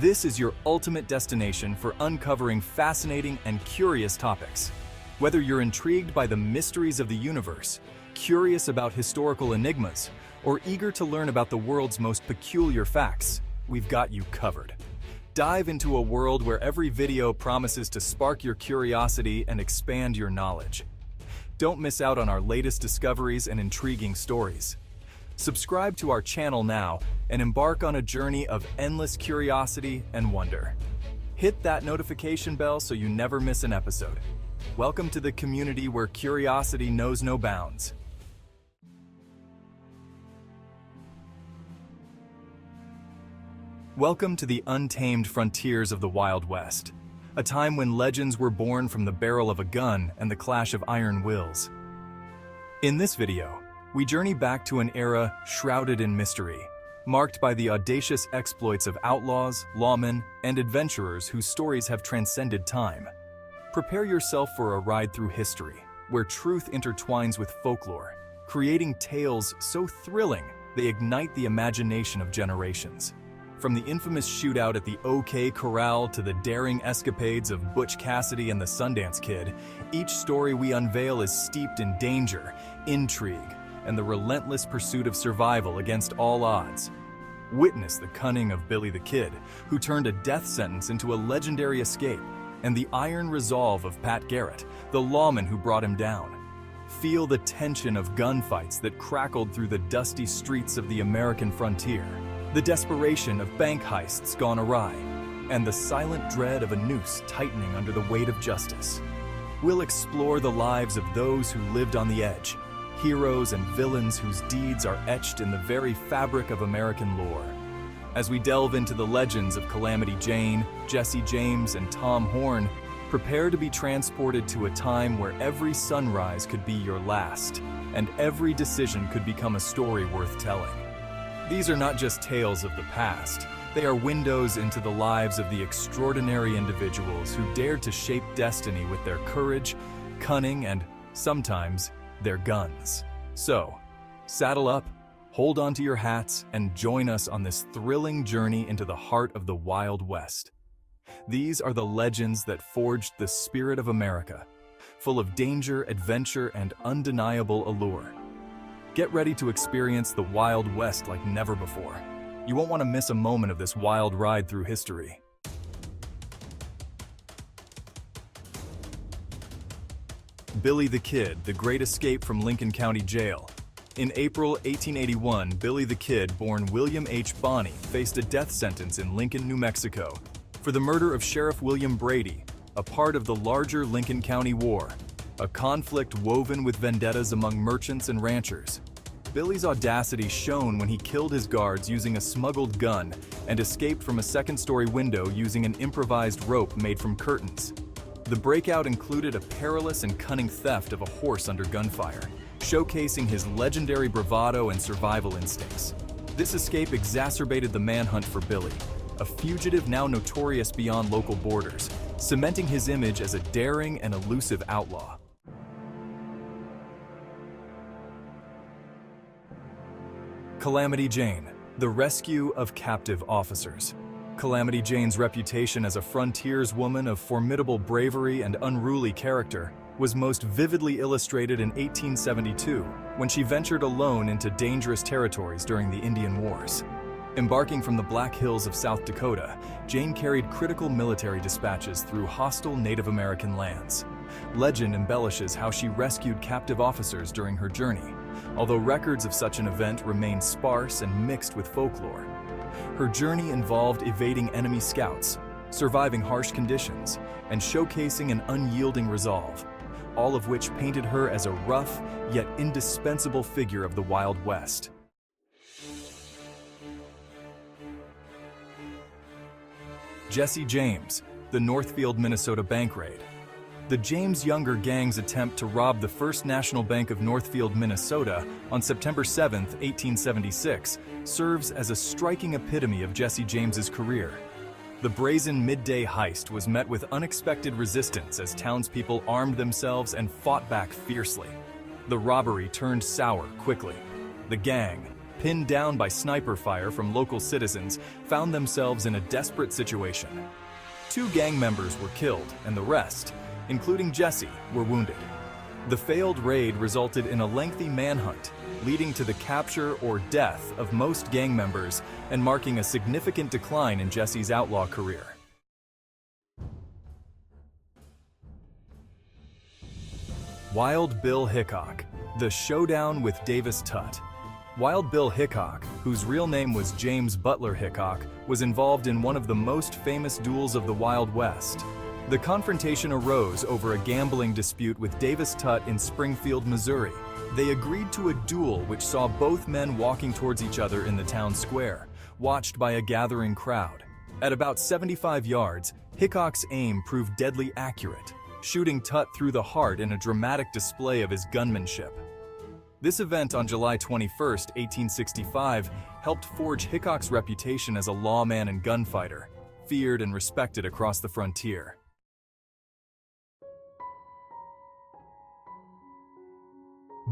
This is your ultimate destination for uncovering fascinating and curious topics. Whether you're intrigued by the mysteries of the universe, curious about historical enigmas, or eager to learn about the world's most peculiar facts, we've got you covered. Dive into a world where every video promises to spark your curiosity and expand your knowledge. Don't miss out on our latest discoveries and intriguing stories. Subscribe to our channel now and embark on a journey of endless curiosity and wonder. Hit that notification bell so you never miss an episode. Welcome to the community where curiosity knows no bounds. Welcome to the untamed frontiers of the Wild West, a time when legends were born from the barrel of a gun and the clash of iron wills. In this video, we journey back to an era shrouded in mystery, marked by the audacious exploits of outlaws, lawmen, and adventurers whose stories have transcended time. Prepare yourself for a ride through history, where truth intertwines with folklore, creating tales so thrilling they ignite the imagination of generations. From the infamous shootout at the OK Corral to the daring escapades of Butch Cassidy and the Sundance Kid, each story we unveil is steeped in danger, intrigue, and the relentless pursuit of survival against all odds. Witness the cunning of Billy the Kid, who turned a death sentence into a legendary escape, and the iron resolve of Pat Garrett, the lawman who brought him down. Feel the tension of gunfights that crackled through the dusty streets of the American frontier, the desperation of bank heists gone awry, and the silent dread of a noose tightening under the weight of justice. We'll explore the lives of those who lived on the edge, heroes and villains whose deeds are etched in the very fabric of American lore. As we delve into the legends of Calamity Jane, Jesse James, and Tom Horn, prepare to be transported to a time where every sunrise could be your last, and every decision could become a story worth telling. These are not just tales of the past, they are windows into the lives of the extraordinary individuals who dared to shape destiny with their courage, cunning, and, sometimes, their guns. So, saddle up, hold on to your hats, and join us on this thrilling journey into the heart of the Wild West. These are the legends that forged the spirit of America, full of danger, adventure, and undeniable allure. Get ready to experience the Wild West like never before. You won't want to miss a moment of this wild ride through history. Billy the Kid, the Great Escape from Lincoln County Jail. In April 1881, Billy the Kid, born William H. Bonney, faced a death sentence in Lincoln, New Mexico, for the murder of Sheriff William Brady, a part of the larger Lincoln County War, a conflict woven with vendettas among merchants and ranchers. Billy's audacity shone when he killed his guards using a smuggled gun and escaped from a second-story window using an improvised rope made from curtains. The breakout included a perilous and cunning theft of a horse under gunfire, showcasing his legendary bravado and survival instincts. This escape exacerbated the manhunt for Billy, a fugitive now notorious beyond local borders, cementing his image as a daring and elusive outlaw. Calamity Jane, the rescue of captive officers. Calamity Jane's reputation as a frontierswoman of formidable bravery and unruly character was most vividly illustrated in 1872, when she ventured alone into dangerous territories during the Indian Wars. Embarking from the Black Hills of South Dakota, Jane carried critical military dispatches through hostile Native American lands. Legend embellishes how she rescued captive officers during her journey, although records of such an event remain sparse and mixed with folklore. Her journey involved evading enemy scouts, surviving harsh conditions, and showcasing an unyielding resolve, all of which painted her as a rough yet indispensable figure of the Wild West. Jesse James, the Northfield, Minnesota bank raid. The James Younger gang's attempt to rob the First National Bank of Northfield, Minnesota on September 7, 1876, serves as a striking epitome of Jesse James's career. The brazen midday heist was met with unexpected resistance as townspeople armed themselves and fought back fiercely. The robbery turned sour quickly. The gang, pinned down by sniper fire from local citizens, found themselves in a desperate situation. 2 gang members were killed, and the rest, including Jesse, were wounded. The failed raid resulted in a lengthy manhunt, leading to the capture or death of most gang members and marking a significant decline in Jesse's outlaw career. Wild Bill Hickok, the showdown with Davis Tutt. Wild Bill Hickok, whose real name was James Butler Hickok, was involved in one of the most famous duels of the Wild West. The confrontation arose over a gambling dispute with Davis Tutt in Springfield, Missouri. They agreed to a duel which saw both men walking towards each other in the town square, watched by a gathering crowd. At about 75 yards, Hickok's aim proved deadly accurate, shooting Tutt through the heart in a dramatic display of his gunmanship. This event on July 21, 1865, helped forge Hickok's reputation as a lawman and gunfighter, feared and respected across the frontier.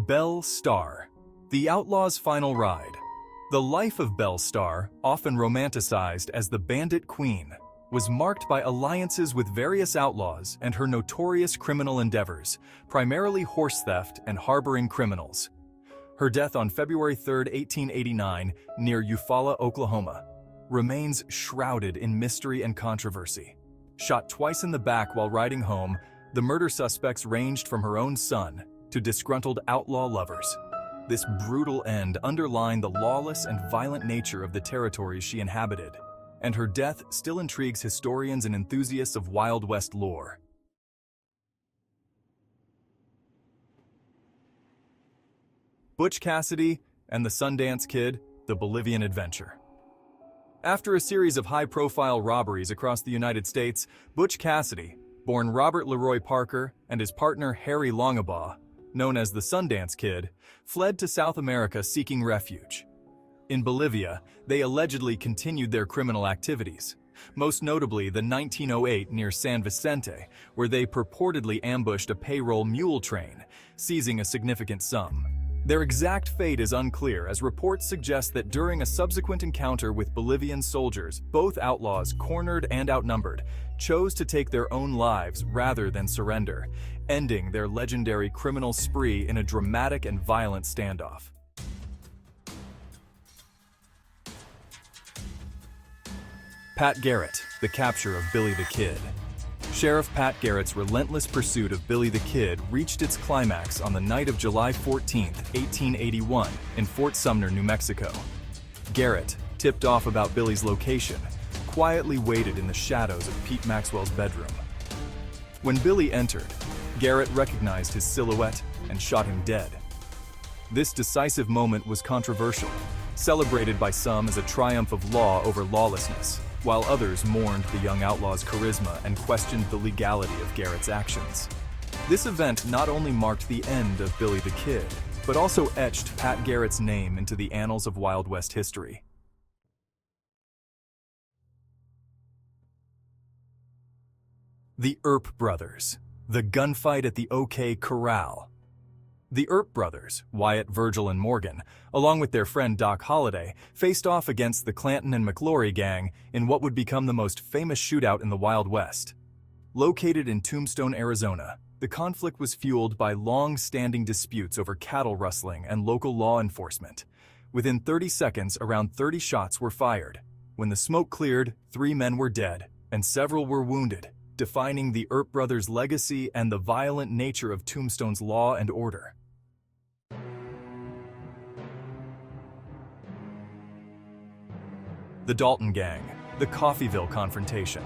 Belle Starr, the Outlaws' Final Ride. The life of Belle Starr, often romanticized as the Bandit Queen, was marked by alliances with various outlaws and her notorious criminal endeavors, primarily horse theft and harboring criminals. Her death on February 3, 1889, near Eufaula, Oklahoma, remains shrouded in mystery and controversy. Shot twice in the back while riding home, the murder suspects ranged from her own son to disgruntled outlaw lovers. This brutal end underlined the lawless and violent nature of the territories she inhabited, and her death still intrigues historians and enthusiasts of Wild West lore. Butch Cassidy and the Sundance Kid, the Bolivian Adventure. After a series of high-profile robberies across the United States, Butch Cassidy, born Robert Leroy Parker, and his partner Harry Longabaugh, known as the Sundance Kid, fled to South America seeking refuge. In Bolivia, they allegedly continued their criminal activities, most notably the 1908 near San Vicente, where they purportedly ambushed a payroll mule train, seizing a significant sum. Their exact fate is unclear, as reports suggest that during a subsequent encounter with Bolivian soldiers, both outlaws, cornered and outnumbered, chose to take their own lives rather than surrender, ending their legendary criminal spree in a dramatic and violent standoff. Pat Garrett, the capture of Billy the Kid. Sheriff Pat Garrett's relentless pursuit of Billy the Kid reached its climax on the night of July 14, 1881, in Fort Sumner, New Mexico. Garrett, tipped off about Billy's location, quietly waited in the shadows of Pete Maxwell's bedroom. When Billy entered, Garrett recognized his silhouette and shot him dead. This decisive moment was controversial, celebrated by some as a triumph of law over lawlessness, while others mourned the young outlaw's charisma and questioned the legality of Garrett's actions. This event not only marked the end of Billy the Kid, but also etched Pat Garrett's name into the annals of Wild West history. The Earp Brothers, the gunfight at the OK Corral. The Earp brothers, Wyatt, Virgil, and Morgan, along with their friend Doc Holliday, faced off against the Clanton and McLaury gang in what would become the most famous shootout in the Wild West. Located in Tombstone, Arizona, the conflict was fueled by long-standing disputes over cattle rustling and local law enforcement. Within 30 seconds, around 30 shots were fired. When the smoke cleared, 3 men were dead, and several were wounded, defining the Earp brothers' legacy and the violent nature of Tombstone's law and order. The Dalton Gang, the Coffeyville Confrontation.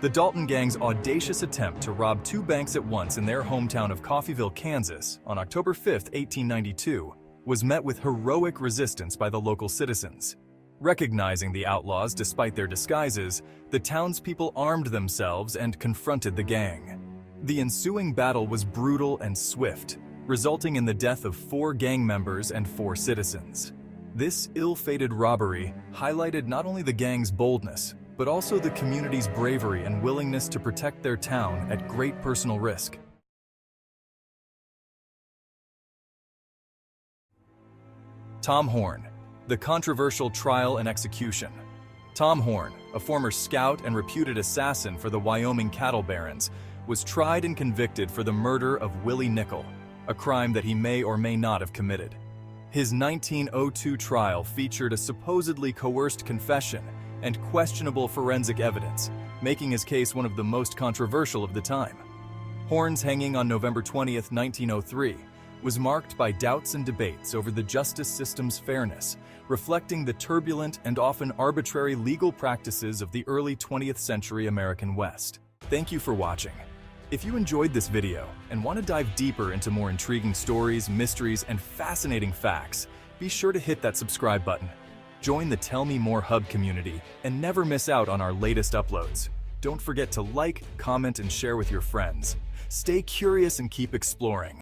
The Dalton Gang's audacious attempt to rob 2 banks at once in their hometown of Coffeyville, Kansas, on October 5, 1892, was met with heroic resistance by the local citizens. Recognizing the outlaws despite their disguises, the townspeople armed themselves and confronted the gang. The ensuing battle was brutal and swift, resulting in the death of 4 gang members and 4 citizens. This ill-fated robbery highlighted not only the gang's boldness, but also the community's bravery and willingness to protect their town at great personal risk. Tom Horn, The controversial trial and execution. Tom Horn, a former scout and reputed assassin for the Wyoming cattle barons, was tried and convicted for the murder of Willie Nickel, a crime that he may or may not have committed. His 1902 trial featured a supposedly coerced confession and questionable forensic evidence, making his case one of the most controversial of the time. Horn's hanging on November 20, 1903, was marked by doubts and debates over the justice system's fairness, reflecting the turbulent and often arbitrary legal practices of the early 20th century American West. Thank you for watching. If you enjoyed this video and want to dive deeper into more intriguing stories, mysteries, and fascinating facts, be sure to hit that subscribe button. Join the Tell Me More Hub community and never miss out on our latest uploads. Don't forget to like, comment, and share with your friends. Stay curious and keep exploring.